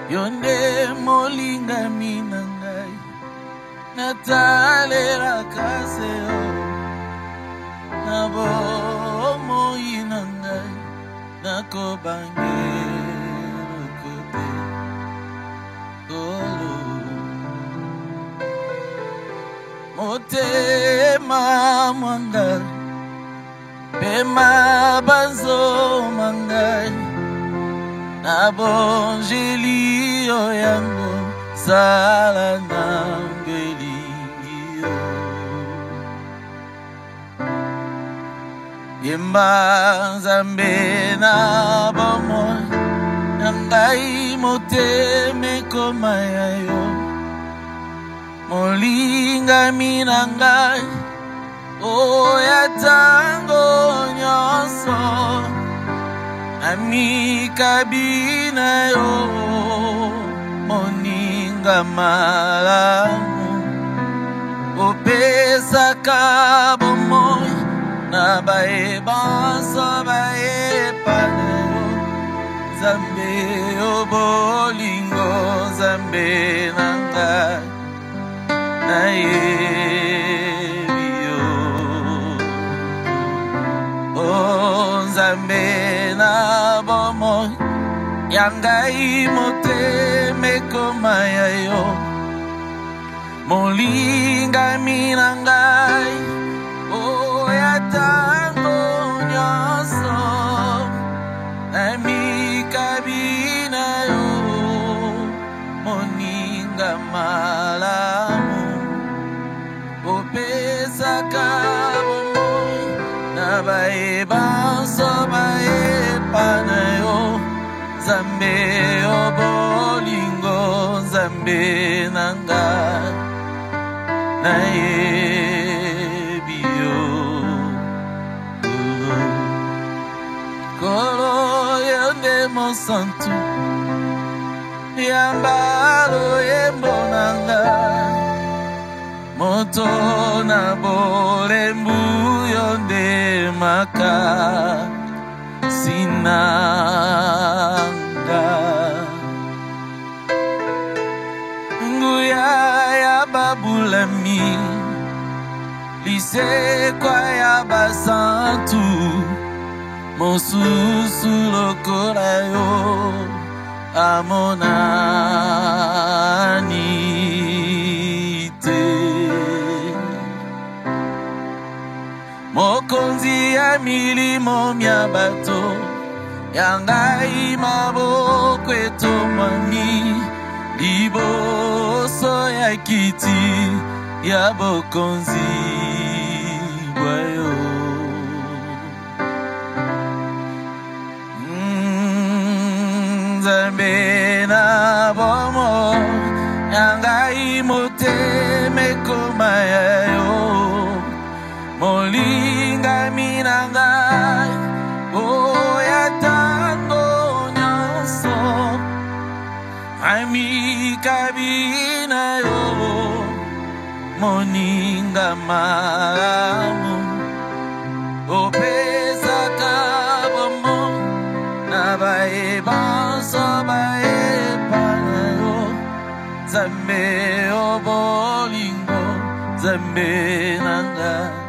Yonde molinga minangai Natalera kaseo Nabo moinangai Nakobangero kote Olo Motema mangai Pema banzo mangai Nabonjeli oyango sala nambelingio Yemba zambe na bomo Nangai moteme komayayo Molinga minangai Oya tango nyoso Amika bina yo Moninga malamu Opesa kabo moi Nabae banso bae panero Zambe obolingo Zambe nangai Naebio Oh Zambe na bomo Yangai moteme komaya yo Molinga minangai Oh yatango nyoso Amika bina yo Moninga malamu Opesa kabo moi Nabae banso bae panayo Zambe obolingo Zambe nangai Naebio Kolo yonde mosantu Yambalo yembo nangai Moto na borembu yonde maka Sinanga Nguya ya babulami Lise kwa ya basantu Mosusu lokola yo Amonani Mokonzi ya milimo mya bato Yangai maboko eto mwami Liboso ya kiti ya bokonzi Bwayo Zambe na bomo Yangai moteme komaya yo Molinga minangai Oya tango nyoso Amika bina yo Moninga malamu Opesa kabo mo Nabae banso bae panayo Zambe obolingo Zambe nangai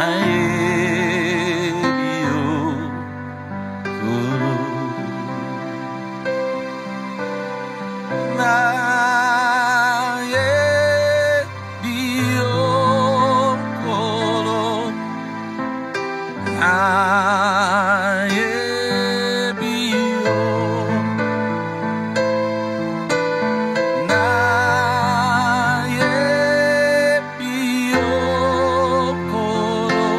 Naebio Kolo Naebio Kolo Naebio Naebio Kolo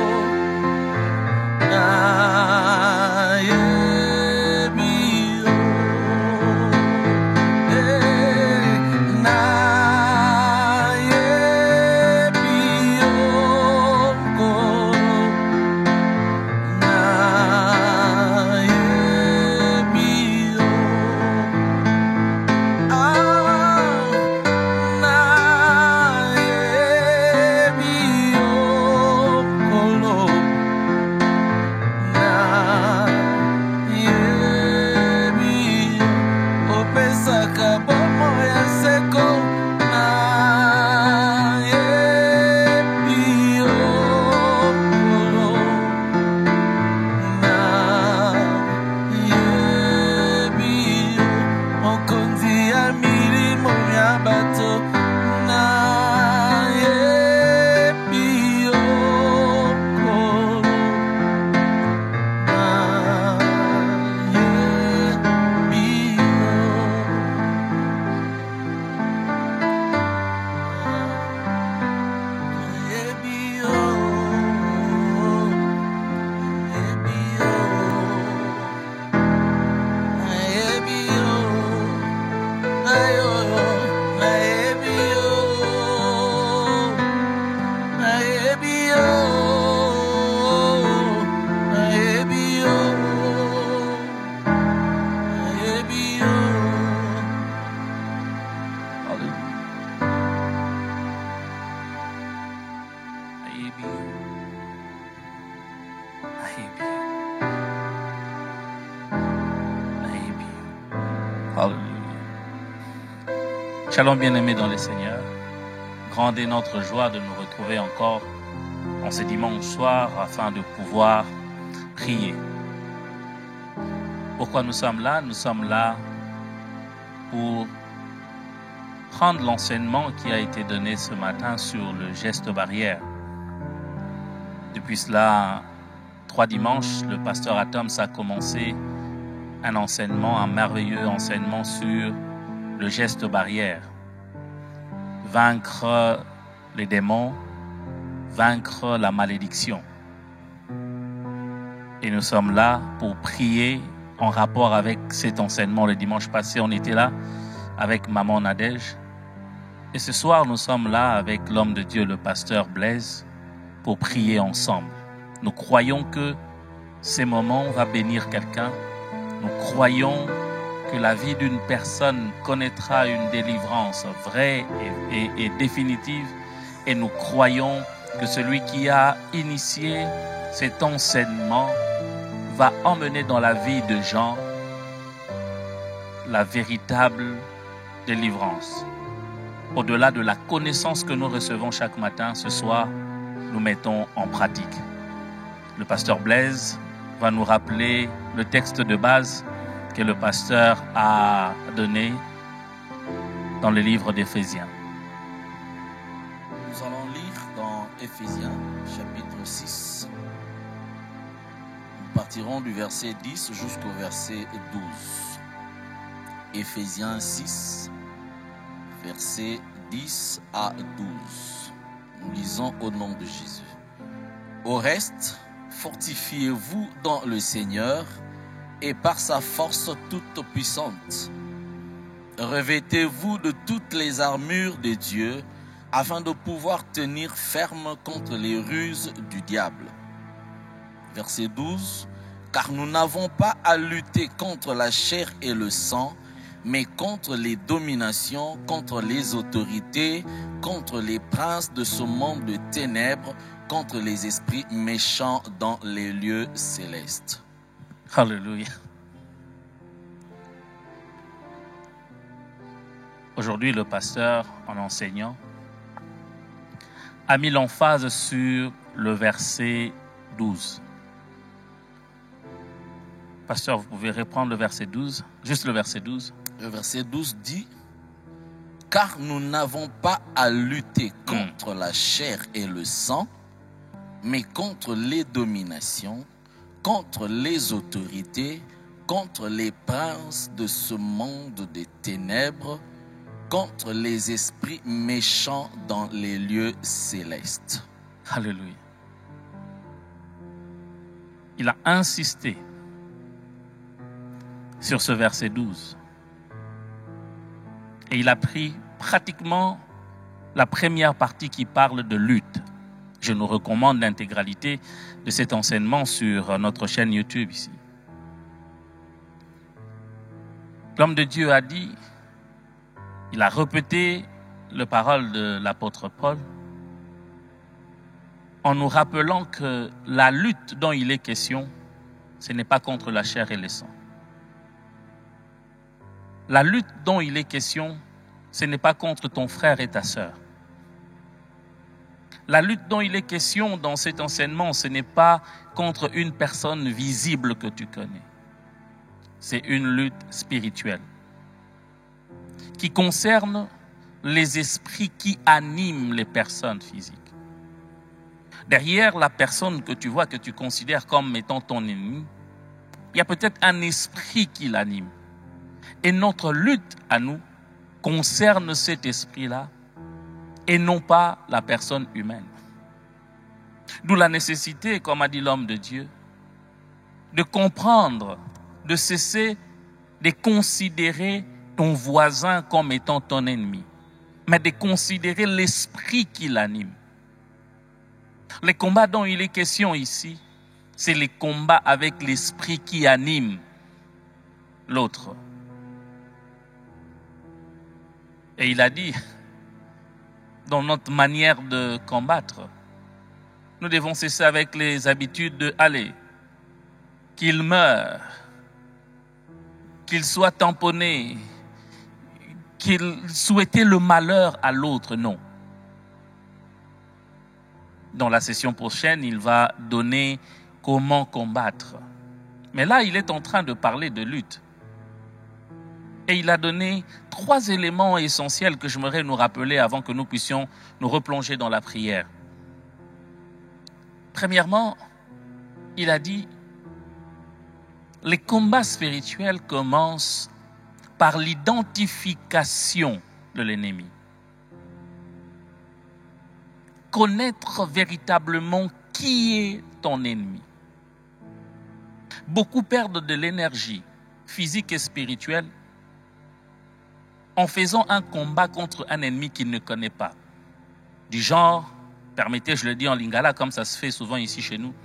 Shalom bien-aimés dans le Seigneur. Grande est notre joie de nous retrouver encore en ce dimanche soir afin de pouvoir prier. Pourquoi nous sommes là? Nous sommes là pour prendre l'enseignement qui a été donné ce matin sur le geste barrière. Depuis cela 3 dimanches, le pasteur Atoms a commencé un merveilleux enseignement sur le geste barrière. Vaincre les démons, vaincre la malédiction. Et nous sommes là pour prier en rapport avec cet enseignement. Le dimanche passé, on était là avec Maman Nadège. Et ce soir, nous sommes là avec l'homme de Dieu, le pasteur Blaise, pour prier ensemble. Nous croyons que ces moments vont bénir quelqu'un. Nous croyons que la vie d'une personne connaîtra une délivrance vraie et définitive. Et nous croyons que celui qui a initié cet enseignement va emmener dans la vie de gens la véritable délivrance. Au-delà de la connaissance que nous recevons chaque matin, ce soir, nous mettons en pratique. Le pasteur Blaise va nous rappeler le texte de base que le pasteur a donné dans le livre d'Éphésiens. Nous allons lire dans Éphésiens, chapitre 6. Nous partirons du verset 10 jusqu'au verset 12. Éphésiens 6, versets 10 à 12. Nous lisons au nom de Jésus. Au reste, fortifiez-vous dans le Seigneur et par sa force toute puissante. Revêtez-vous de toutes les armures de Dieu afin de pouvoir tenir ferme contre les ruses du diable. Verset 12. Car nous n'avons pas à lutter contre la chair et le sang, mais contre les dominations, contre les autorités, contre les princes de ce monde de ténèbres, contre les esprits méchants dans les lieux célestes. Alléluia. Aujourd'hui, le pasteur, en enseignant, a mis l'emphase sur le verset 12. Pasteur, vous pouvez reprendre le verset 12, juste le verset 12. Le verset 12 dit « Car nous n'avons pas à lutter contre la chair et le sang, mais contre les dominations, contre les autorités, contre les princes de ce monde des ténèbres, contre les esprits méchants dans les lieux célestes. » Alléluia. Il a insisté sur ce verset 12. Et il a pris pratiquement la première partie qui parle de lutte. Je nous recommande l'intégralité de cet enseignement sur notre chaîne YouTube ici. L'homme de Dieu a dit, il a répété les paroles de l'apôtre Paul en nous rappelant que la lutte dont il est question, ce n'est pas contre la chair et le sang. La lutte dont il est question, ce n'est pas contre ton frère et ta sœur. La lutte dont il est question dans cet enseignement, ce n'est pas contre une personne visible que tu connais. C'est une lutte spirituelle qui concerne les esprits qui animent les personnes physiques. Derrière la personne que tu vois, que tu considères comme étant ton ennemi, il y a peut-être un esprit qui l'anime. Et notre lutte à nous concerne cet esprit-là et non pas la personne humaine. D'où la nécessité, comme a dit l'homme de Dieu, de comprendre, de cesser de considérer ton voisin comme étant ton ennemi, mais de considérer l'esprit qui l'anime. Les combats dont il est question ici, c'est les combats avec l'esprit qui anime l'autre. Et il a dit, dans notre manière de combattre, nous devons cesser avec les habitudes de aller, qu'il meure, qu'il soit tamponné, qu'il souhaitait le malheur à l'autre, non. Dans la session prochaine, il va donner comment combattre. Mais là, il est en train de parler de lutte. Et il a donné 3 éléments essentiels que j'aimerais nous rappeler avant que nous puissions nous replonger dans la prière. Premièrement, il a dit, les combats spirituels commencent par l'identification de l'ennemi. Connaître véritablement qui est ton ennemi. Beaucoup perdent de l'énergie physique et spirituelle en faisant un combat contre un ennemi qu'ils ne connaissent pas. Du genre, permettez, je le dis en lingala, comme ça se fait souvent ici chez nous,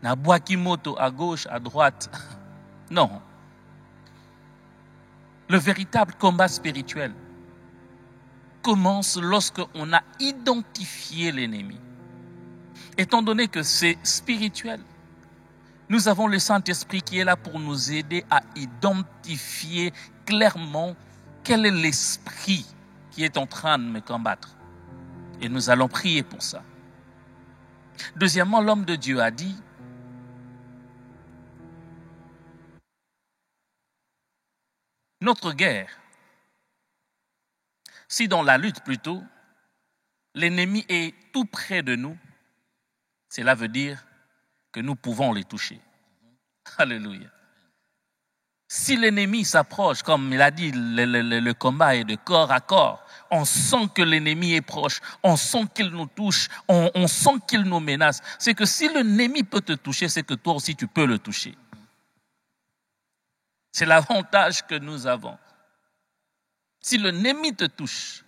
Nabwaki moto à gauche, à droite. Non. Le véritable combat spirituel commence lorsqu'on a identifié l'ennemi. Étant donné que c'est spirituel, nous avons le Saint-Esprit qui est là pour nous aider à identifier clairement quel est l'esprit qui est en train de me combattre. Et nous allons prier pour ça. Deuxièmement, l'homme de Dieu a dit, notre guerre, si dans la lutte plutôt, l'ennemi est tout près de nous, cela veut dire que nous pouvons les toucher. Alléluia. Si l'ennemi s'approche, comme il a dit, le combat est de corps à corps, on sent que l'ennemi est proche, on sent qu'il nous touche, on sent qu'il nous menace. C'est que si l'ennemi peut te toucher, c'est que toi aussi tu peux le toucher. C'est l'avantage que nous avons. Si l'ennemi te touche,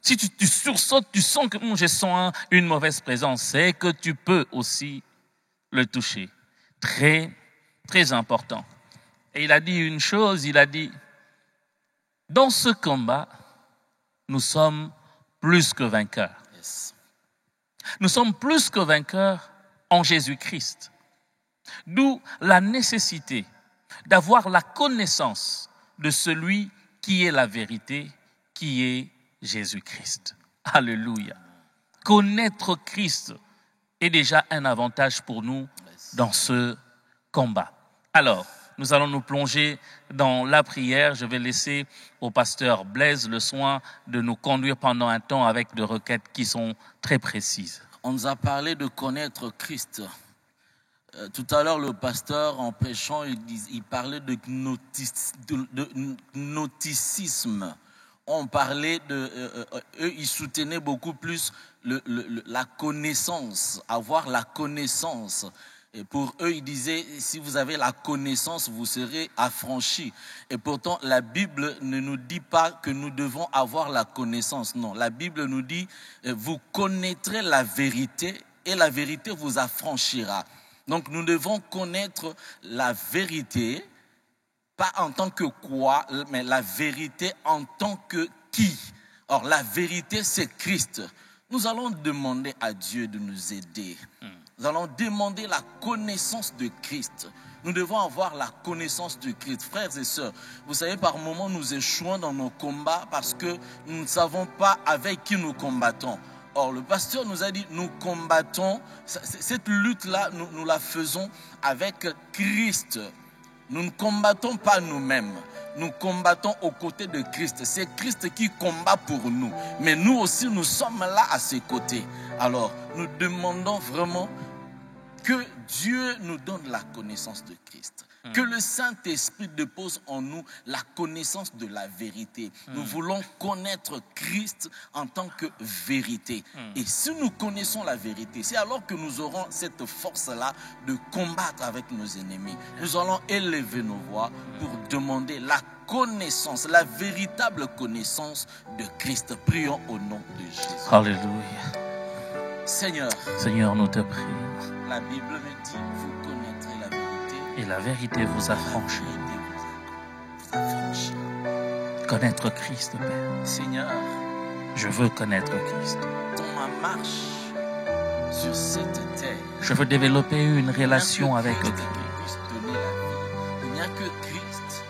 si tu sursautes, tu sens que je sens une mauvaise présence, c'est que tu peux aussi le toucher. Très, très important. Et il a dit une chose, il a dit, dans ce combat, nous sommes plus que vainqueurs. Yes. Nous sommes plus que vainqueurs en Jésus-Christ. D'où la nécessité d'avoir la connaissance de celui qui est la vérité, qui est Jésus-Christ. Alléluia. Connaître Christ est déjà un avantage pour nous dans ce combat. Alors, nous allons nous plonger dans la prière. Je vais laisser au pasteur Blaise le soin de nous conduire pendant un temps avec des requêtes qui sont très précises. On nous a parlé de connaître Christ. Tout à l'heure, le pasteur, en prêchant, il parlait de gnosticisme. On parlait eux, ils soutenaient beaucoup plus la connaissance, avoir la connaissance. Et pour eux, ils disaient, si vous avez la connaissance, vous serez affranchis. Et pourtant, la Bible ne nous dit pas que nous devons avoir la connaissance. Non, la Bible nous dit, vous connaîtrez la vérité et la vérité vous affranchira. Donc, nous devons connaître la vérité, pas en tant que quoi, mais la vérité en tant que qui. Or, la vérité, c'est Christ. Nous allons demander à Dieu de nous aider. Nous allons demander la connaissance de Christ. Nous devons avoir la connaissance de Christ. Frères et sœurs, vous savez, par moments, nous échouons dans nos combats parce que nous ne savons pas avec qui nous combattons. Or, le pasteur nous a dit, nous combattons, cette lutte-là, nous la faisons avec Christ. Nous ne combattons pas nous-mêmes. Nous combattons aux côtés de Christ. C'est Christ qui combat pour nous. Mais nous aussi, nous sommes là à ses côtés. Alors, nous demandons vraiment que Dieu nous donne la connaissance de Christ. Que le Saint-Esprit dépose en nous la connaissance de la vérité. Nous voulons connaître Christ en tant que vérité. Et si nous connaissons la vérité, c'est alors que nous aurons cette force-là de combattre avec nos ennemis. Nous allons élever nos voix pour demander la connaissance, la véritable connaissance de Christ. Prions au nom de Jésus. Alléluia. Seigneur, nous te prions. La Bible me dit, vous connaîtrez la vérité. Et la vérité vous affranchit. Vous affranchit. Connaître Christ, Père. Seigneur, je veux connaître Christ. Dans ma marche sur cette terre, je veux développer une relation avec Christ. Il n'y a que Christ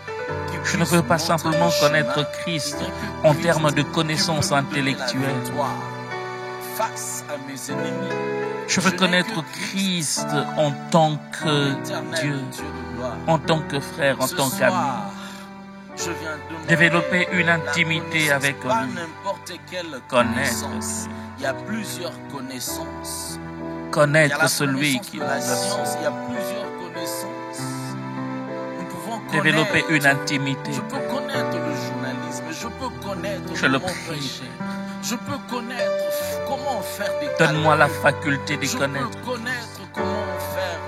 qui puisse Je ne veux pas simplement connaître Christ en termes de connaissances intellectuelles. Face à mes ennemis. Je veux connaître Christ en tant que Dieu, en tant que frère, en tant qu'ami. Développer une intimité avec lui. Connaître. Il y a plusieurs connaissances. Connaître celui qui nous a sauvés. Il y a plusieurs connaissances. Nous pouvons développer une intimité. Je peux connaître le journalisme, je peux connaître Je le comment prie. prêcher. Je peux connaître comment faire des Donne-moi la calculs. faculté de Je connaître. peux connaître comment faire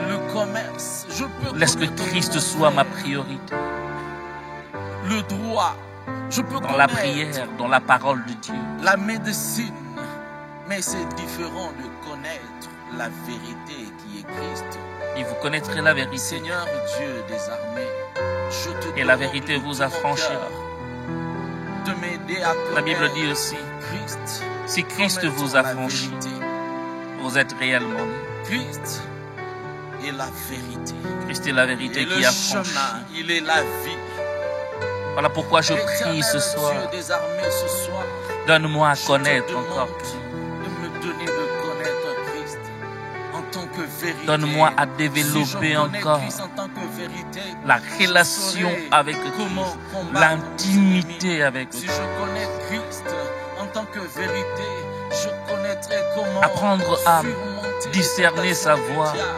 le commerce. Je peux Laisse que connaître Christ le soit ma faire priorité. le droit. Je peux Dans la connaître prière, dans la parole de Dieu. la médecine. Mais c'est différent de connaître la vérité qui est Christ. Et vous connaîtrez la vérité. Seigneur Dieu des armées, je te Et la demande vérité de vous tout mon affranchira. cœur de m'aider à La Bible connaître dit aussi, Christ. si Christ comme vous étant la affranchit, vérité. vous êtes réellement né. Christ est la vérité. Christ est la Et vérité le qui affranchit. chemin, il est la vie. Voilà pourquoi je prie Éternel ce soir. Dieu des armées, ce soir, Donne-moi à je te connaître demande encore. de me donner de connaître Christ en tant que vérité. Donne-moi à Si je développer connais encore Christ en tant que vérité, la je relation saurai avec comment Christ, combattre l'intimité mes ennemis. avec Si Christ. je connais Christ en tant que vérité, je connaîtrai comment Apprendre à surmonter discerner les sa tentations du voix. diable.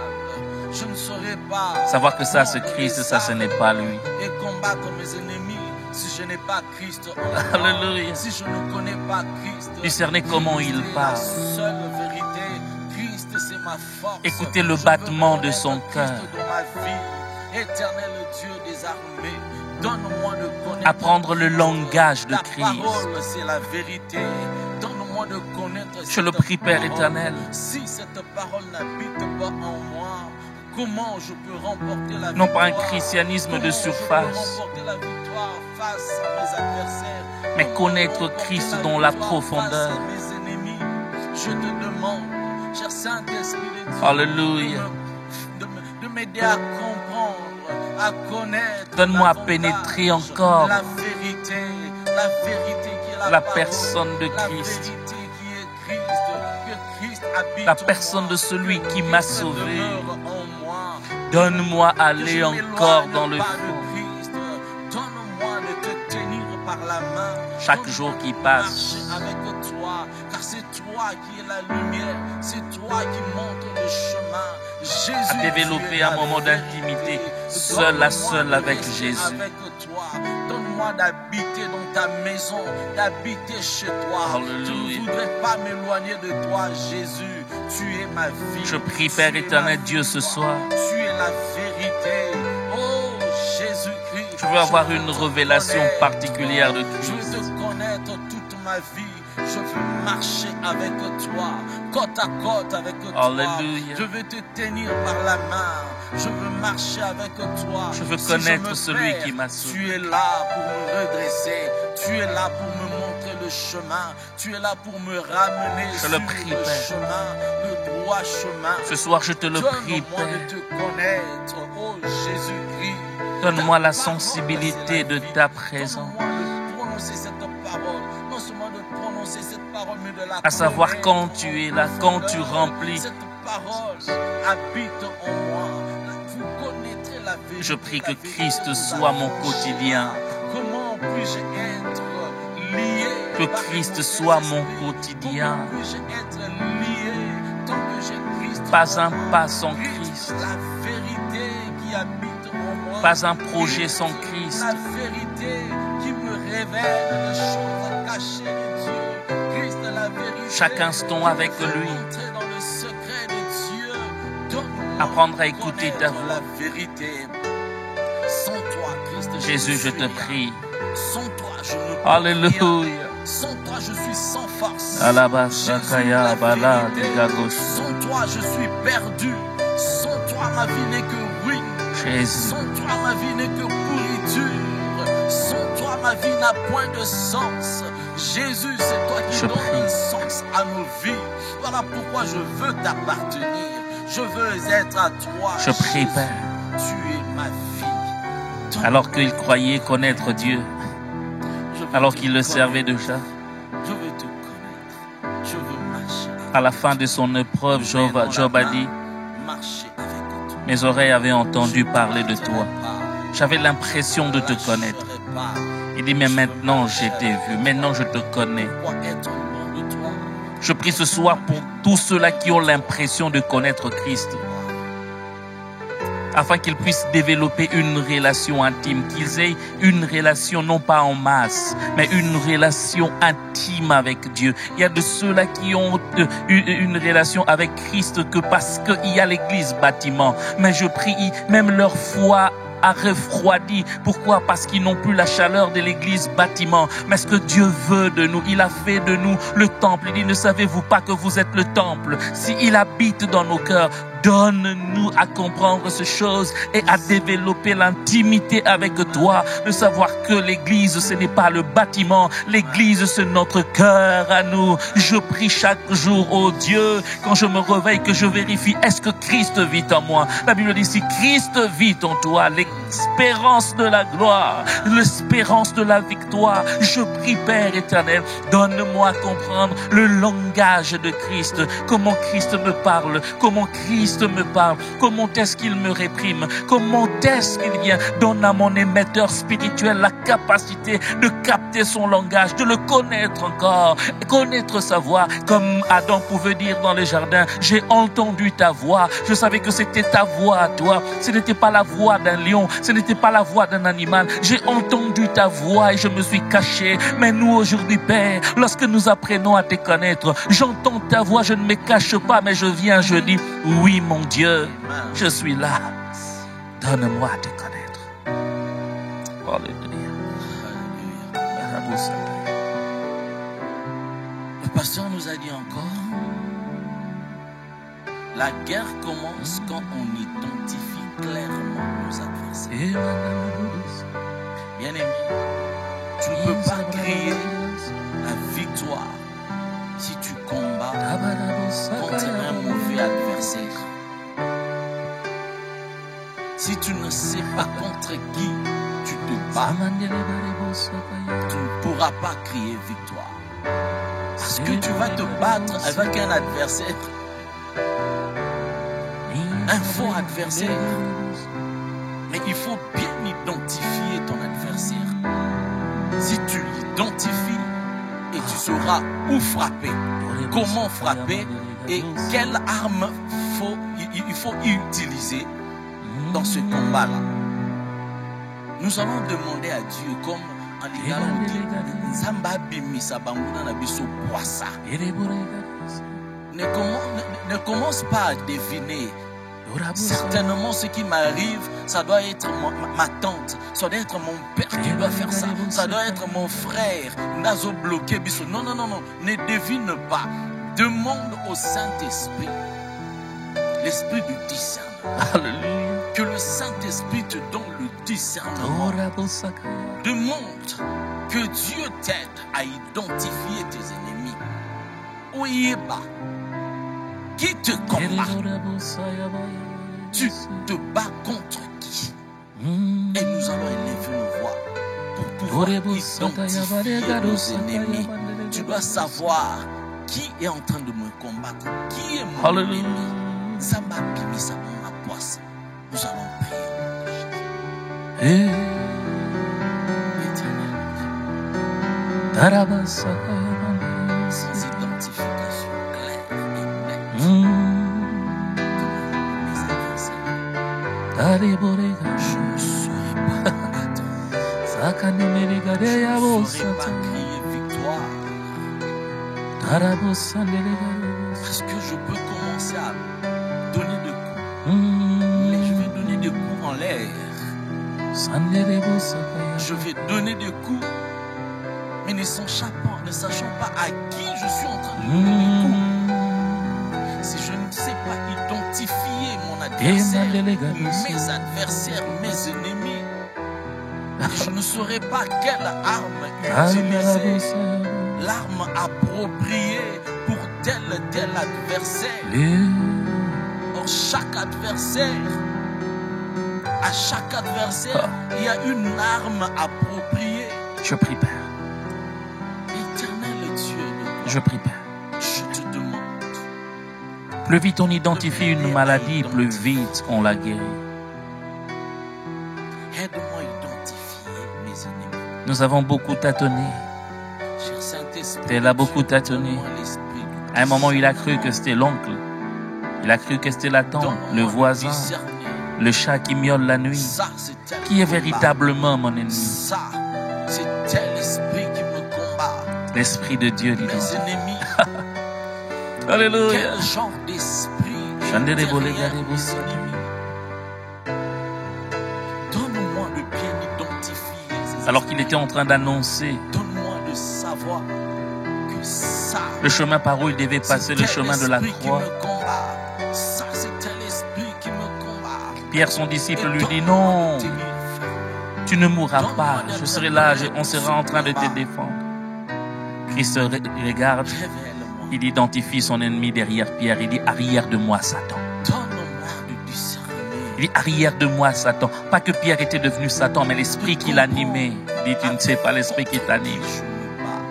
Je ne saurais pas Savoir que ça c'est prendre Christ, les ça ce n'est pas lui. et combattre mes ennemis si je n'ai pas Christ en moi. Alléluia. Si je ne connais pas Christ, Discerner comment il Christ est parle. la seule vérité. Christ, c'est ma force. Écoutez le Je battement veux de son connaître cœur. Christ dans ma vie. Éternel Dieu des armées, donne-moi de connaître Apprendre le Christ. langage de Ta Christ. parole, c'est la vérité. Donne-moi de connaître Je le cette prie, Père parole. éternel. Si cette parole n'habite pas en moi, comment je peux remporter la Non victoire? pas un christianisme de Comment surface, je peux remporter la victoire face à mes adversaires? mais Comment connaître remporter Christ la dans la victoire profondeur. face à mes ennemis? Je te demande, cher Saint-Esprit de Dieu, Alléluia. de m'aider à comprendre, à connaître. Donne-moi à davantage pénétrer encore la vérité qui est la la parole, personne de la Christ. vérité qui est Christ, que Christ habite La en personne moi, de celui que qui m'a Christ sauvé. demeure en moi. Donne-moi à Que aller je encore m'éloigne dans le pas fond. de Christ. Donne-moi de te tenir par la main. Chaque Donne-moi jour qui de passe. marcher avec toi, car c'est toi qui es la lumière, c'est toi qui montres le chemin. Jésus, À développer tu es un la moment vérité. d'intimité, seul à Donne-moi seul de avec rester Jésus. avec toi. Donne-moi d'habiter dans ta maison, d'habiter chez toi. Alléluia. Je ne voudrais pas m'éloigner de toi, Jésus. Tu es ma vie. Je prie, Tu Père es éternel, ma Dieu, ce victoire. soir. Tu es la vérité. Oh, Jésus-Christ. Je veux avoir une veux te révélation connaître. particulière de Je Christ. veux te connaître toute ma vie. Je veux marcher avec toi, côte à côte avec toi. Alléluia. Je veux te tenir par la main. Je veux marcher avec toi. Je veux Si connaître me celui perds, qui m'a sauvé. Tu es là pour me redresser. Tu es là pour me montrer le chemin. Tu es là pour me ramener Je sur le prie, le Père. chemin, le droit chemin. Ce soir, je te le prie, Donne-moi Père. de te connaître, oh Jésus-Christ. Donne-moi la Ta parole, sensibilité c'est la de vie. ta présence. Donne-moi de prononcer cette parole. Non seulement de prononcer cette parole, mais de la À savoir connaître quand tu es là, en quand tu profondeur. remplis. Cette parole habite en moi. Vous connaîtrez la vérité. Je prie que la vérité Christ vous soit mon affranchira. quotidien. Comment puis-je être lié Que par Christ le soit mon Saint-Esprit? quotidien. Comment puis-je être lié tant que j'ai Christ Pas en un moi? pas sans Christ. La vérité qui habite en moi. Pas un projet sans Christ. La vérité qui me révèle les choses cachées de Dieu. Christ est la vérité. Chaque instant qui me avec fait lui. entrer dans le secret de Dieu. Donne-moi Apprendre à de écouter ta connaître voix. la vérité. Sans toi, Christ, Jésus, je suis te rien. prie. Sans toi, je ne peux rien. Alléluia. Sans toi, je suis sans force. Alabasta Jésus, kaya la bala vérité. digagos. Sans toi, je suis perdu. Sans toi, ma vie n'est que ruine. Jésus. Sans toi, ma vie n'est que pourriture. Sans toi, ma vie n'a point de sens. Jésus, c'est toi qui Je donnes prie. un sens à nos vies. Voilà pourquoi je veux t'appartenir. Je veux être à toi. Je prie, Jésus. Père. Tu es ma vie. alors qu'il croyait connaître Dieu, alors qu'il le servait déjà. Je veux te connaître. Je veux marcher. À la fin de son épreuve, Job a dit, Marcher avec toi. mes oreilles avaient entendu parler de toi. J'avais l'impression de te connaître. Il dit, mais maintenant je t'ai vu, maintenant je te connais. Je prie ce soir pour tous ceux-là qui ont l'impression de connaître Christ, afin qu'ils puissent développer une relation intime, qu'ils aient une relation non pas en masse, mais une relation intime avec Dieu. Il y a de ceux-là qui ont une relation avec Christ que parce qu'il y a l'église bâtiment. Mais je prie, même leur foi a refroidi. Pourquoi? Parce qu'ils n'ont plus la chaleur de l'église bâtiment. Mais ce que Dieu veut de nous, il a fait de nous le temple. Il dit, ne savez-vous pas que vous êtes le temple? S'il habite dans nos cœurs, donne-nous à comprendre ces choses et à développer l'intimité avec toi, de savoir que l'église, ce n'est pas le bâtiment, l'église, c'est notre cœur à nous. Je prie chaque jour, oh Dieu, quand je me réveille, que je vérifie, est-ce que Christ vit en moi? La Bible dit, si Christ vit en toi, l'espérance de la gloire, l'espérance de la victoire, je prie, Père éternel, donne-moi à comprendre le langage de Christ, comment Christ me parle, comment Christ me parle, comment est-ce qu'il me réprime, comment est-ce qu'il vient. Donne à mon émetteur spirituel la capacité de capter son langage, de le connaître encore, connaître sa voix, comme Adam pouvait dire dans le jardin, j'ai entendu ta voix. Je savais que c'était ta voix à toi, ce n'était pas la voix d'un lion, ce n'était pas la voix d'un animal. J'ai entendu ta voix et je me suis caché. Mais nous aujourd'hui, Père, lorsque nous apprenons à te connaître, j'entends ta voix, je ne me cache pas, mais je viens, je dis, oui mon Dieu, je suis là. Donne-moi à te connaître. Alléluia. Le pasteur nous a dit encore, la guerre commence quand on identifie clairement nos adversaires. Bien-aimé, tu ne peux pas créer la victoire si tu combats contre un mauvais adversaire. Si tu ne sais pas contre qui tu te bats, tu ne pourras pas créer victoire. Parce que tu vas te battre avec un adversaire, un faux adversaire. Mais il faut bien identifier ton adversaire. Si tu l'identifies, et tu sauras où frapper, comment frapper et quelle arme il faut utiliser dans ce combat-là. Nous allons demander à Dieu, comme en Lingala on dit, Zamba bimisa banguna na biso poissa. Ne commence pas à deviner. Certainement ce qui m'arrive, ça doit être ma tante, ça doit être mon père qui doit faire ça, ça doit être mon frère, nazo bloqué biso. Non, ne devine pas. Demande au Saint-Esprit, l'esprit du discernement. Alléluia. Que le Saint-Esprit te donne le discernement. Demande que Dieu t'aide à identifier tes ennemis. Oyeba, qui te combat? Tu te bats contre qui? Et nous allons élever nos voix pour pouvoir identifier nos ennemis. Tu dois savoir qui est en train de me combattre, qui est mon ennemi. Samba Pimi Sabon Apoisse. Nous allons prier. Éternel, sans identification claire et nette de mes adversaires, je ne saurais pas combattre. Je ne saurais pas crier victoire. Parce que je peux commencer à donner des coups, mais je vais donner des coups en l'air. Je vais donner des coups, mais ne sachant pas à qui je suis en train de donner des coups. Si je ne sais pas identifier mon adversaire, mes adversaires, mes ennemis, je ne saurais pas quelle arme utiliser, l'arme appropriée pour tel adversaire. Or, chaque adversaire À chaque adversaire, il y a une arme appropriée. Je prie, Père. Éternel Dieu de gloire, Je prie, Père. je te demande. Plus vite on identifie une maladie, plus vite on la guérit. Aide-moi à identifier mes ennemis. Nous avons beaucoup tâtonné. Cher Saint-Esprit, Elle a beaucoup tâtonné. donne-moi l'esprit de À un moment, il a cru que c'était l'oncle. Il a cru que c'était la tante, le voisin, discerner. le chat qui miaule la nuit. Ça, c'est tel Qui est combat. véritablement mon ennemi? Ça, c'est tel esprit qui me combat. L'Esprit de Dieu, dit Mes ennemis, Alléluia. quel genre d'esprit est Chandere derrière bole mes gade ennemis? bosa. Donne-moi de bien identifier ces Alors qu'il était en train d'annoncer Donne-moi de savoir que ça, le chemin par où il devait passer, le tel chemin de la esprit qui croix, me combat. Ça, c'est tel esprit qui me combat. Pierre, son disciple, Et lui dit donne-moi non, de tenir ferme. tu ne mourras pas, je serai là, on sera en train de te défendre. Christ regarde, Révèle-moi. il identifie son ennemi derrière Pierre, il dit arrière de moi, Satan. Donne-moi de discerner. Il dit arrière de moi, Satan. Pas que Pierre était devenu Satan, mais l'esprit qui l'animait. Il dit tu ne sais pas l'esprit qui t'anime. Je me bats.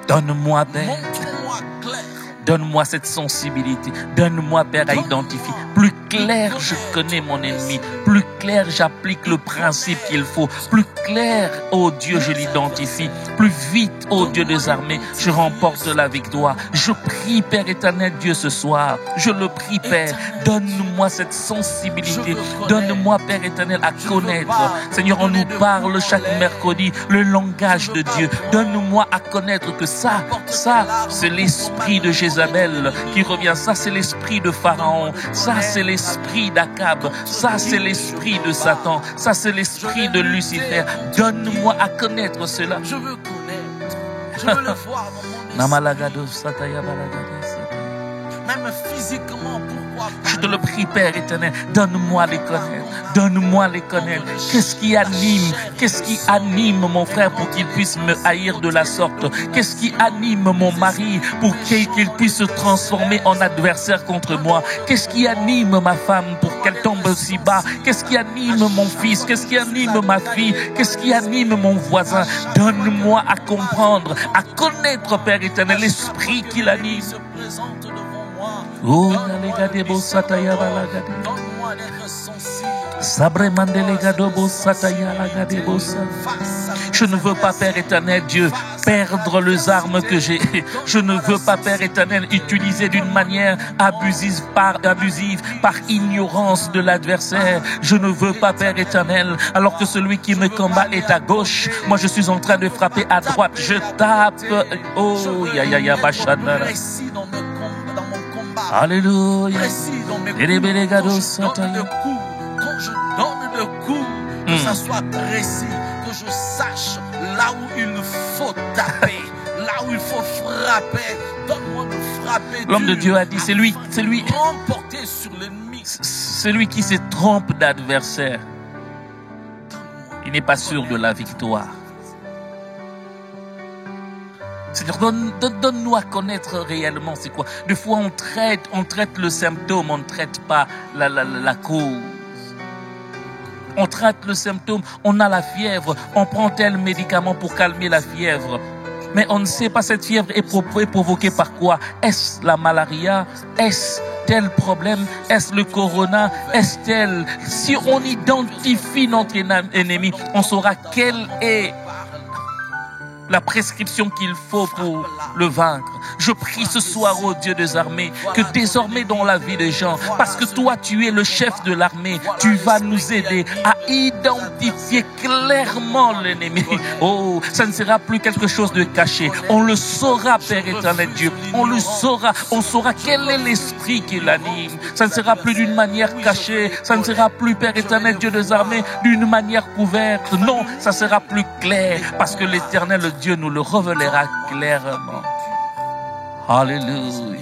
Donne-moi, Père. Montre-moi clair. Donne-moi cette sensibilité. Donne-moi, Père, à identifier. Plus clair je connais mon ennemi. Plus clair j'applique le principe qu'il faut. Plus clair, oh Dieu, je l'identifie. Plus vite, oh Dieu des armées, je remporte la victoire. Je prie, Père éternel Dieu, ce soir. Je le prie, Père. Donne-moi cette sensibilité. Donne-moi, Père éternel, à connaître. Seigneur, on nous parle chaque mercredi le langage de Dieu. Donne-moi à connaître que ça, c'est l'esprit de Jézabel qui revient. Ça, c'est l'esprit de Pharaon. Ça, c'est l'esprit d'Akab. Ça, c'est l'esprit de Satan. Ça, c'est l'esprit de Lucifer. Donne-moi à connaître cela. Je veux connaître. Je veux le voir dans mon esprit. Namalagado sataya balagade sataya. Même physiquement, pourquoi pas? Je te le prie, Père éternel, donne-moi les connaître. Donne-moi les connaître. Qu'est-ce qui anime mon frère pour qu'il puisse me haïr de la sorte? Qu'est-ce qui anime mon mari pour qu'il puisse se transformer en adversaire contre moi? Qu'est-ce qui anime ma femme pour qu'elle tombe si bas? Qu'est-ce qui anime mon fils? Qu'est-ce qui anime ma fille? Qu'est-ce qui anime mon voisin? Donne-moi à comprendre, à connaître, Père éternel, l'esprit qui l'anime. Se présente devant moi. Oh, nalegade sataya balagade. Donne-moi d'être sensible. Sabre mandelegado sataya lagade bosa. Je ne veux pas, Père éternel Dieu, perdre les armes que j'ai. Je ne veux pas, Père éternel, utiliser d'une manière abusive par ignorance de l'adversaire. Je ne veux pas, Père éternel, alors que celui qui me combat est à gauche. Moi, je suis en train de frapper à droite. Je tape. Oh, ya bachana. Précis dans mon combat. Alléluia. Précis dans mes coups. Elebelegado Quand je sataya. donne le coup, quand je donne le coup, que ça soit précis, que je sache là où il faut taper, là où il faut frapper. Donne-moi de frapper. L'homme de Dieu a dit, c'est lui remporter sur l'ennemi. Celui qui se trompe d'adversaire, il n'est pas sûr de la victoire. C'est-à-dire, donne-nous à connaître réellement c'est quoi. Des fois, on traite le symptôme, on ne traite pas la cause. On traite le symptôme, on a la fièvre, on prend tel médicament pour calmer la fièvre. Mais on ne sait pas cette fièvre est provoquée par quoi. Est-ce la malaria? Est-ce tel problème? Est-ce le corona? Est-ce tel? Si on identifie notre ennemi, on saura quelle est la prescription qu'il faut pour le vaincre. Je prie ce soir au Dieu des armées que désormais dans la vie des gens, parce que toi tu es le chef de l'armée, tu vas nous aider à identifier clairement l'ennemi. Oh, ça ne sera plus quelque chose de caché. On le saura, Père éternel Dieu. On le saura. On saura quel est l'esprit qui l'anime. Ça ne sera plus d'une manière cachée. Ça ne sera plus, Père éternel Dieu des armées, d'une manière couverte. Non, ça sera plus clair parce que l'éternel Dieu nous le révélera clairement. Alléluia.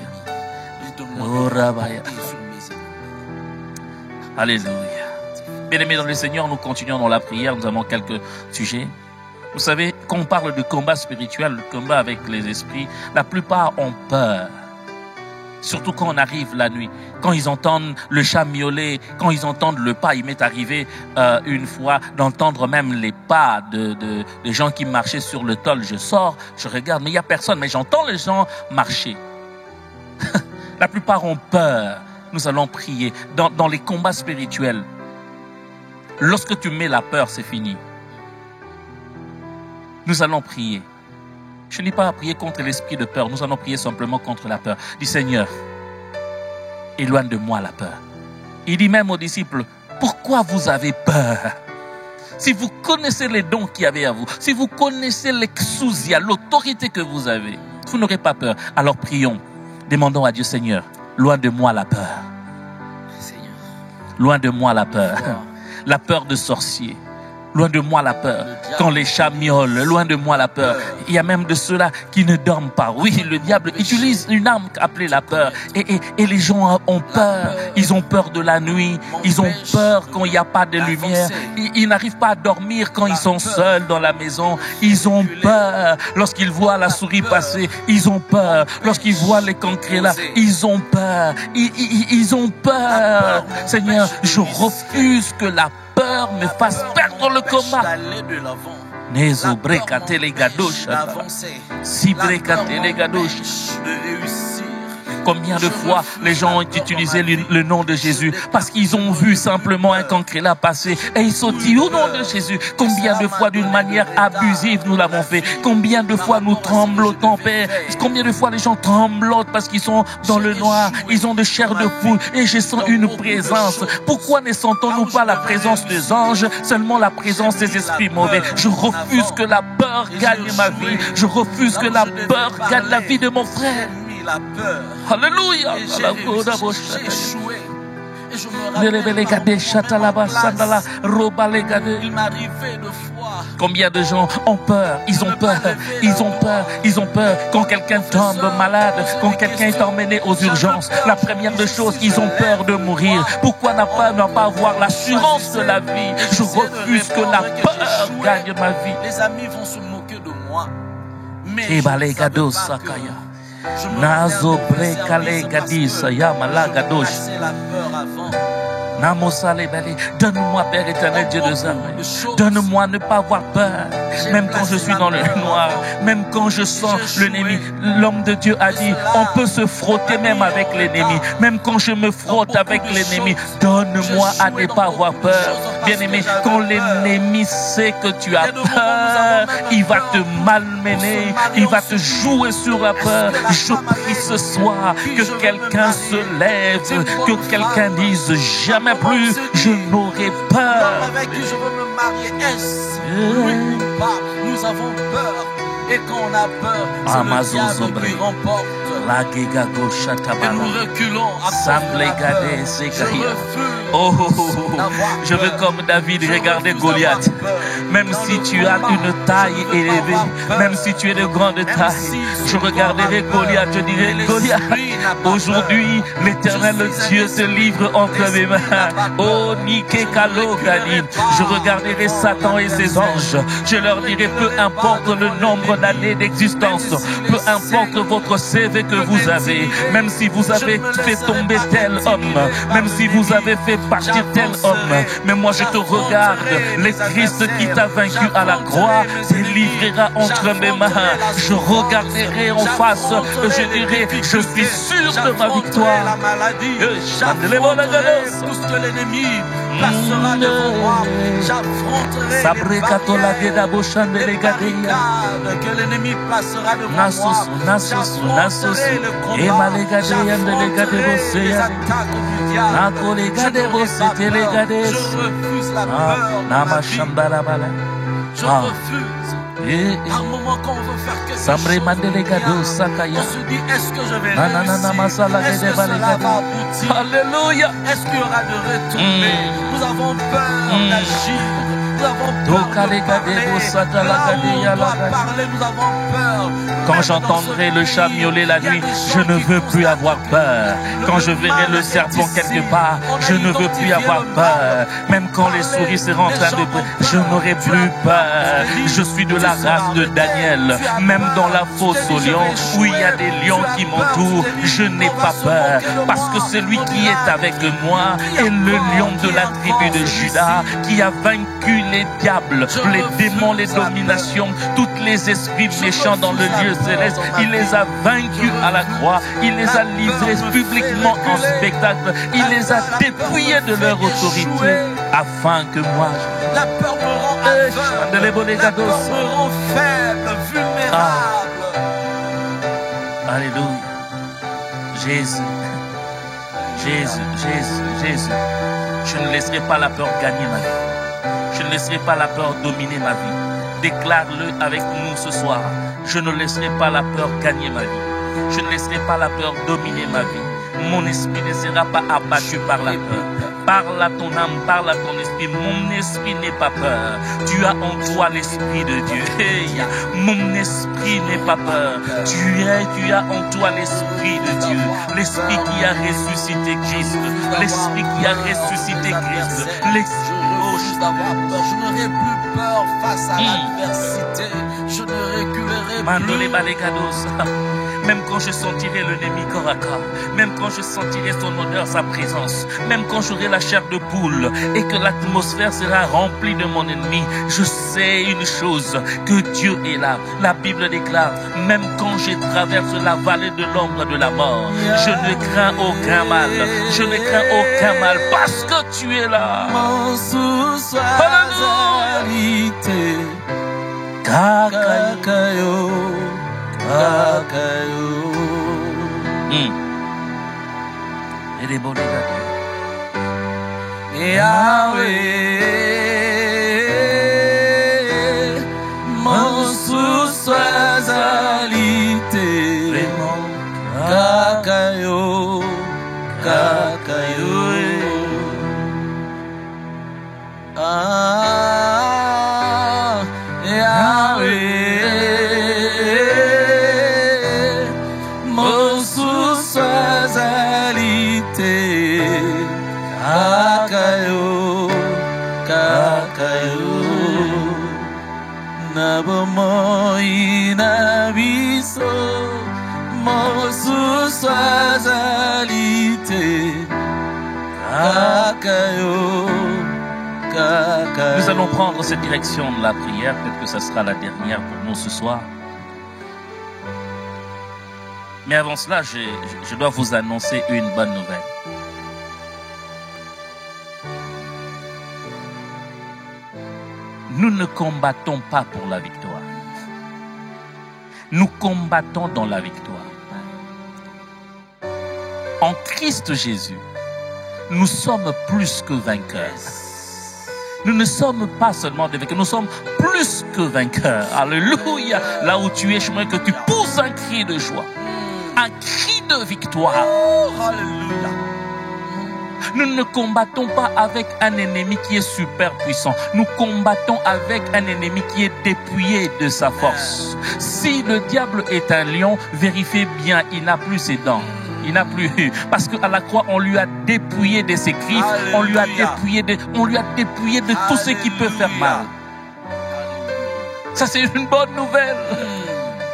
Oh, Rabaya. Alléluia. Bien-aimés dans le Seigneur, nous continuons dans la prière. Nous avons quelques sujets. Vous savez, quand on parle de combat spirituel, le combat avec les esprits, la plupart ont peur. Surtout quand on arrive la nuit, quand ils entendent le chat miauler, quand ils entendent le pas. Il m'est arrivé une fois d'entendre même les pas des gens qui marchaient sur le tôle. Je sors, je regarde, mais il n'y a personne, mais j'entends les gens marcher. La plupart ont peur. Nous allons prier. Dans les combats spirituels, lorsque tu mets la peur, c'est fini. Nous allons prier. Je n'ai pas à prier contre l'esprit de peur. Nous allons prier simplement contre la peur. Dis Seigneur, éloigne de moi la peur. Il dit même aux disciples, pourquoi vous avez peur? Si vous connaissez les dons qu'il y avait à vous, si vous connaissez l'exousia, l'autorité que vous avez, vous n'aurez pas peur. Alors prions. Demandons à Dieu, Seigneur, loin de moi la peur. Seigneur. Loin de moi la peur. La peur de sorcier. Loin de moi la peur. Quand les chats miaulent, loin de moi la peur. Il y a même de ceux-là qui ne dorment pas. Oui, le diable utilise une arme appelée la peur. Et les gens ont peur. Ils ont peur de la nuit. Ils ont peur quand il n'y a pas de lumière. Ils n'arrivent pas à dormir quand ils sont seuls dans la maison. Ils ont peur. Lorsqu'ils voient la souris passer, ils ont peur. Lorsqu'ils voient les cancrés là, ils ont peur. Ils ont peur. Seigneur, je refuse que la peur me fasse perdre le combat. Nezo brekate les gadouches. Si brekate les gadouches. Combien de fois les gens ont utilisé le nom de Jésus parce qu'ils ont vu simplement un cancre là passer et ils sont dit au nom de Jésus. Combien de fois d'une manière abusive nous l'avons fait? Combien de fois nous tremblotons, Père? Combien de fois les gens tremblotent parce qu'ils sont dans le noir? Ils ont de chair de poule et je sens une présence. Pourquoi ne sentons-nous pas la présence des anges, seulement la présence des esprits mauvais? Je refuse que la peur gagne ma vie. Je refuse que la peur gagne la vie de mon frère. La peur. Alléluia. Et j'ai échoué. Et je me rappelle, il m'arrivait de fois. Combien de gens ont peur? Ils ont peur. Ils ont peur. Ils ont peur. Quand quelqu'un tombe malade, quand quelqu'un est emmené aux urgences, la première des choses, ils ont peur de mourir. Pourquoi ne pas avoir l'assurance de la vie? Je refuse que la peur gagne ma vie. Les amis vont se moquer de moi. Mais Nazo brekale gadisa ya malagadosh. Donne-moi, Père éternel, Dieu des armées. Donne-moi ne pas avoir peur. Même quand je suis dans le noir, même quand je sens l'ennemi. L'homme de Dieu a dit, on peut se frotter même avec l'ennemi. Même quand je me frotte avec l'ennemi, donne-moi à ne pas avoir peur. Bien-aimé, quand l'ennemi sait que tu as peur, il va te malmener, il va te jouer sur la peur. Je prie ce soir que quelqu'un se lève, que quelqu'un dise jamais plus, je n'aurai peur. Avec qui je veux me marier, est-ce oui ou pas? Nous avons peur. Et quand on a peur, c'est le diable qui remporte. Et nous reculons à je veux comme David regarder Goliath. Même si tu as une taille élevée, même si tu es de grande taille, je regarderai Goliath, je dirai Goliath, aujourd'hui l'Éternel Dieu te livre entre mes mains. Oh Nike Kalo Gani, je regarderai Satan et ses anges, je leur dirai peu importe le nombre d'années d'existence, peu importe votre CV que vous avez, même si vous avez fait tomber tel homme, même si vous avez fait partir tel homme, mais moi je te regarde, le Christ qui t'a vaincu à la croix te livrera entre mes mains. Je regarderai en face, je dirai, je suis sûr de ma victoire. La maladie, tout ce que l'ennemi placera devant moi, j'affronterai les barricades que l'ennemi placera devant moi. J'affronterai le combat, j'affronterai les attaques du diable. Je refuse la peur dans ma vie. Je refuse. À un moment quand on veut faire quelque chose, on se dit, est-ce que je vais réussir? Est-ce que cela va aboutir? Alléluia. Est-ce qu'il y aura de retombées? Nous avons peur d'agir. nous avons peur de parler, nous avons peur. Quand j'entendrai le chat miauler la nuit, je ne veux plus avoir peur. Quand je verrai le serpent quelque part, je ne veux plus avoir peur. Même quand les souris seront en train de brûler, je n'aurai plus peur. Je suis de la race de Daniel. Même dans la fosse aux lions, où il y a des lions qui m'entourent, je n'ai pas peur. Parce que celui qui est avec moi est le lion de la tribu de Juda, qui a vaincu les diables, les démons, les dominations, tous les esprits méchants dans le lieu céleste. Il les a vaincus à la croix. Il les a livrés publiquement en spectacle. Il les a dépouillés de leur autorité afin que moi, la peur me rend aveugle, la peur me rend faible, vulnérable. Alléluia. Jésus, Jésus, Jésus, Jésus. Je ne laisserai pas la peur gagner ma vie. Je ne laisserai pas la peur dominer ma vie. Déclare-le avec nous ce soir. Je ne laisserai pas la peur gagner ma vie. Je ne laisserai pas la peur dominer ma vie. Mon esprit ne sera pas abattu par la peur. Parle à ton âme, parle à ton esprit. Mon esprit n'est pas peur. Tu as en toi l'esprit de Dieu. Hey, mon esprit n'est pas peur. Tu as en toi l'esprit de Dieu. L'esprit qui a ressuscité Christ. L'esprit qui a ressuscité Christ. Je n'aurai plus peur face à l'adversité. Je ne reculerai plus. Même quand je sentirai l'ennemi corps à corps, même quand je sentirai son odeur, sa présence, même quand j'aurai la chair de poule et que l'atmosphère sera remplie de mon ennemi, je sais une chose, que Dieu est là. La Bible déclare, même quand je traverse la vallée de l'ombre de la mort, je ne crains aucun mal. Je ne crains aucun mal parce que tu es là. Kakayo, Kakayo. Et les bons Yahweh, mon soussoisalité, Kakayo, Kakayo. Nous allons prendre cette direction de la prière. Peut-être que ce sera la dernière pour nous ce soir. Mais avant cela, je dois vous annoncer une bonne nouvelle. Nous ne combattons pas pour la victoire. Nous combattons dans la victoire. En Christ Jésus, nous sommes plus que vainqueurs. Nous ne sommes pas seulement des vainqueurs, nous sommes plus que vainqueurs. Alléluia. Là où tu es, chemin, que tu pousses un cri de joie, un cri de victoire. Alléluia. Nous ne combattons pas avec un ennemi qui est super puissant. Nous combattons avec un ennemi qui est dépouillé de sa force. Si le diable est un lion, vérifiez bien, il n'a plus ses dents. Il n'a plus, parce qu'à la croix, on lui a dépouillé de ses griffes, on lui a dépouillé de tout ce qui peut faire mal. Ça, c'est une bonne nouvelle.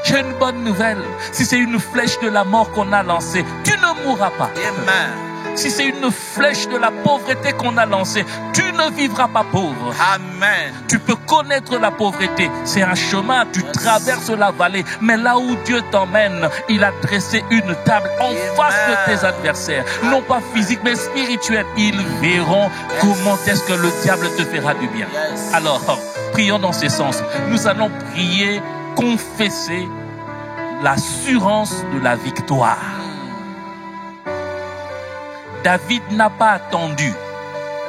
J'ai une bonne nouvelle. Si c'est une flèche de la mort qu'on a lancée, tu ne mourras pas. Amen. Si c'est une flèche de la pauvreté qu'on a lancée, tu ne vivras pas pauvre. Amen. Tu peux connaître la pauvreté. C'est un chemin, tu traverses la vallée. Mais là où Dieu t'emmène, il a dressé une table en face de tes adversaires. Non pas physique, mais spirituel. Ils verront comment est-ce que le diable te fera du bien. Alors, prions dans ce sens. Nous allons prier, confesser l'assurance de la victoire. David n'a pas attendu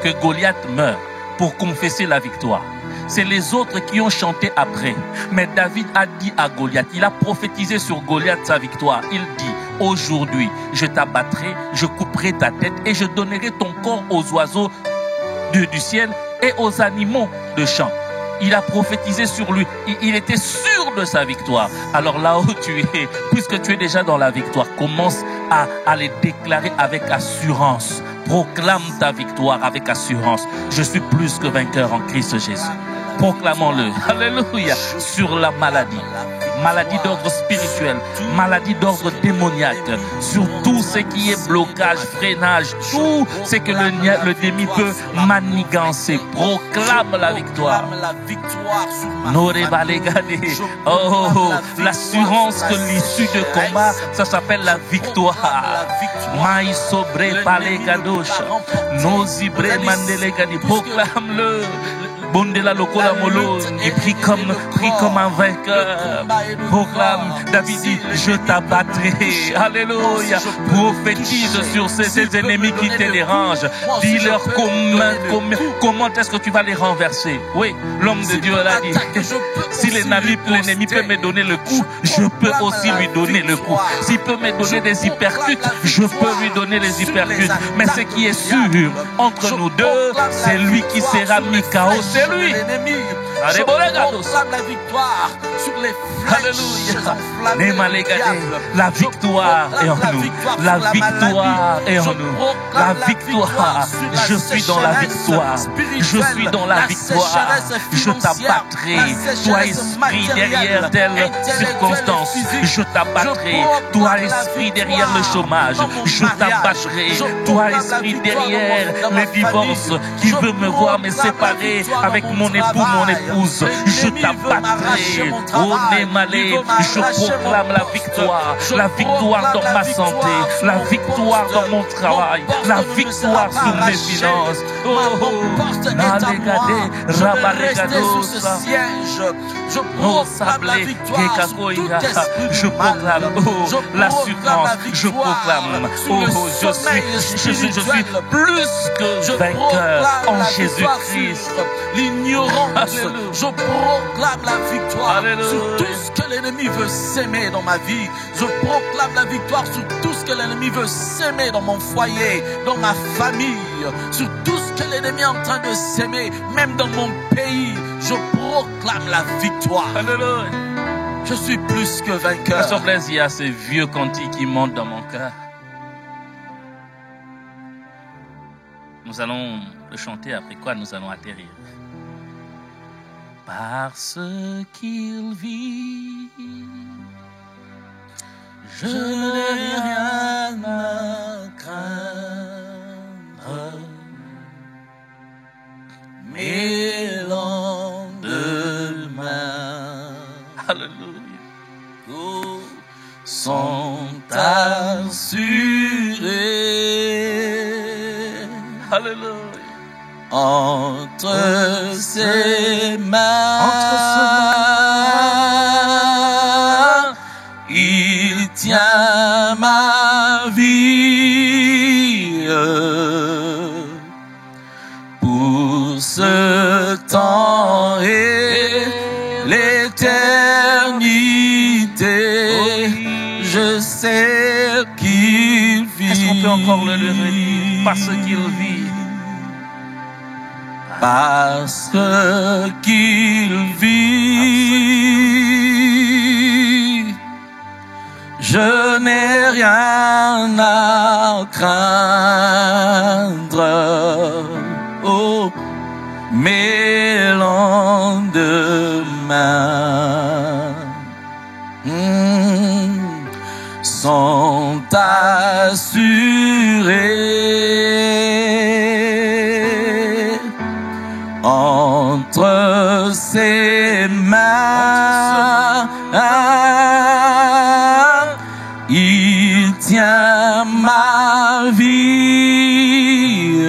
que Goliath meure pour confesser la victoire. C'est les autres qui ont chanté après. Mais David a dit à Goliath, il a prophétisé sur Goliath sa victoire. Il dit, aujourd'hui, je t'abattrai, je couperai ta tête et je donnerai ton corps aux oiseaux du ciel et aux animaux de chant. Il a prophétisé sur lui. Il était sûr de sa victoire. Alors là où tu es, puisque tu es déjà dans la victoire, commence à les déclarer avec assurance. Proclame ta victoire avec assurance. Je suis plus que vainqueur en Christ Jésus. Proclamons-le. Alléluia. Sur la maladie. Maladie d'ordre spirituel, maladie d'ordre démoniaque, sur tout ce qui est blocage, freinage, tout ce que le démon peut manigancer. Proclame la victoire. Oh, l'assurance que l'issue de combat, ça s'appelle la victoire. Maï sobre palegadosh, nozibre mandelegani. Proclame-le. Bondela lokola molo, et prie comme un vainqueur. Proclame, David dit, je t'abattrai. Alléluia. Prophétise sur ces ennemis qui te dérangent. Dis-leur comment est-ce que tu vas les renverser. Oui, l'homme de Dieu l'a dit. Si l'ennemi peut me donner le coup, je peux aussi lui donner le coup. S'il peut me donner des hypercutes, je peux lui donner les hypercutes. Mais ce qui est sûr, entre nous deux, c'est lui qui sera mis KO. C'est lui. Je proclame la victoire sur les flèches enflammées. La victoire est en nous. La victoire est en nous. La victoire. Je suis dans la victoire. Je suis dans la victoire. Je t'abattrai. Toi, esprit derrière telle circonstance. Je t'abattrai. Toi, esprit derrière le chômage. Je t'abattrai. Toi, esprit derrière les divorces qui veut me voir me séparer avec mon époux, mon épouse. Je t'abattrai. Oh, Némalé, je proclame la victoire dans ma santé, la victoire dans mon travail, la victoire sur mes finances. Oh, Nalegade, Rabaregadosa, je proclame la victoire sur tout esprit. Je proclame l'assurance, je proclame, je suis plus que vainqueur en Jésus-Christ. L'ignorance, je proclame la victoire sur tout ce que l'ennemi veut s'aimer dans ma vie. Je proclame la victoire sur tout ce que l'ennemi veut s'aimer dans mon foyer, dans ma famille, sur tout ce que l'ennemi est en train de s'aimer, même dans mon pays. Je proclame la victoire. Alléluia. Je suis plus que vainqueur. Pasteur Blaise, il y a ces vieux cantiques qui montent dans mon cœur. Nous allons le chanter, après quoi nous allons atterrir. Parce qu'il vit, je n'ai rien à craindre. Mes lendemains, Alléluia, sont assurés. Alléluia. Entre ses mains, il tient ma vie. Pour ce temps et l'éternité, je sais qu'il vit. Est-ce qu'on peut encore le redire? Parce qu'il vit. Parce qu'il vit, je n'ai rien à craindre. Oh, mes lendemains sont assurés. Entre ses mains, il tient ma vie.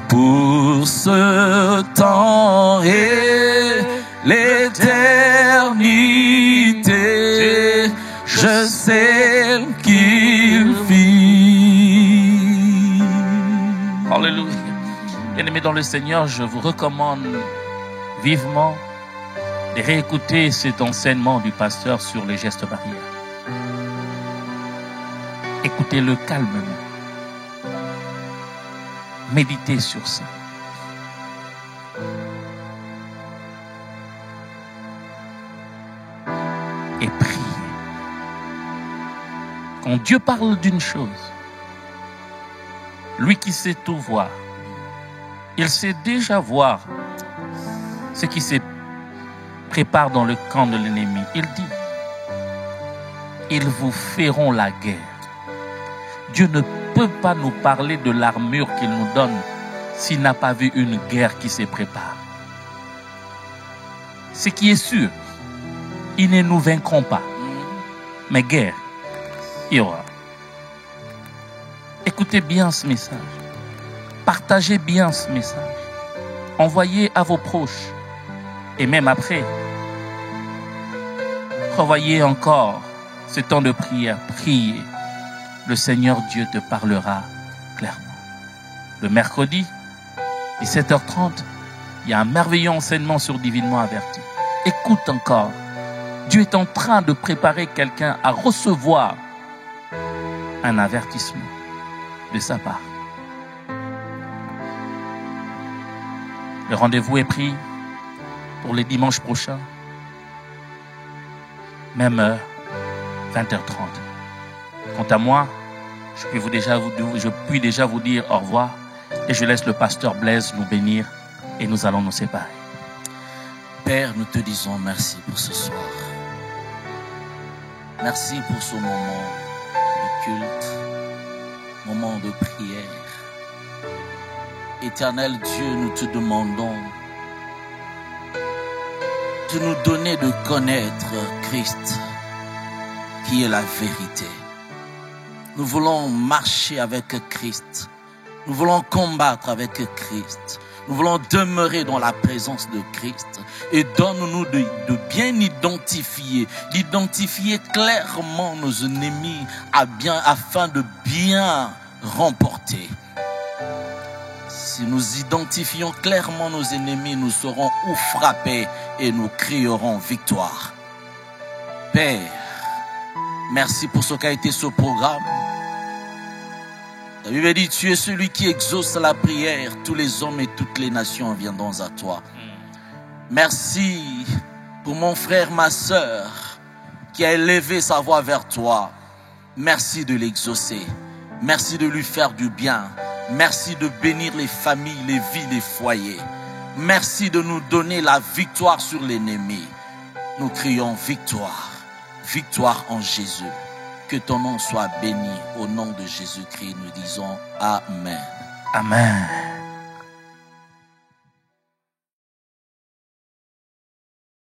Pour ce temps et l'éternité, je sais qu'il vit. Alléluia. Bien-aimés dans le Seigneur, je vous recommande vivement de réécouter cet enseignement du pasteur sur les gestes barrières. Écoutez-le calmement. Méditez sur ça. et priez. Quand Dieu parle d'une chose, lui qui sait tout voir, il sait déjà voir ce qui se prépare dans le camp de l'ennemi. Il dit, ils vous feront la guerre. Dieu ne peut pas nous parler de l'armure qu'il nous donne s'il n'a pas vu une guerre qui se prépare. Ce qui est sûr, ils ne nous vaincront pas. Mais guerre, il y aura. Écoutez bien ce message. Partagez bien ce message. Envoyez à vos proches. Et même après, revoyez encore ce temps de prière. Priez. Le Seigneur Dieu te parlera clairement. Le mercredi, 17h30, il y a un merveilleux enseignement sur Divinement Averti. Écoute encore. Dieu est en train de préparer quelqu'un à recevoir un avertissement de sa part. Le rendez-vous est pris pour les dimanches prochains. Même heure, 20h30. Quant à moi, je puis déjà vous dire au revoir et je laisse le pasteur Blaise nous bénir et nous allons nous séparer. Père, nous te disons merci pour ce soir. Merci pour ce moment de culte, moment de prière. Éternel Dieu, nous te demandons de nous donner de connaître Christ, qui est la vérité. Nous voulons marcher avec Christ. Nous voulons combattre avec Christ. Nous voulons demeurer dans la présence de Christ. Et donne-nous de bien d'identifier clairement nos ennemis afin de bien remporter. Si nous identifions clairement nos ennemis, nous saurons où frapper et nous crierons victoire. Père, merci pour ce qu'a été ce programme. La Bible dit, tu es celui qui exauce la prière. Tous les hommes et toutes les nations viendront à toi. Merci pour mon frère, ma sœur, qui a élevé sa voix vers toi. Merci de l'exaucer. Merci de lui faire du bien. Merci de bénir les familles, les vies, les foyers. Merci de nous donner la victoire sur l'ennemi. Nous crions victoire. Victoire en Jésus. Que ton nom soit béni. Au nom de Jésus-Christ, nous disons Amen. Amen.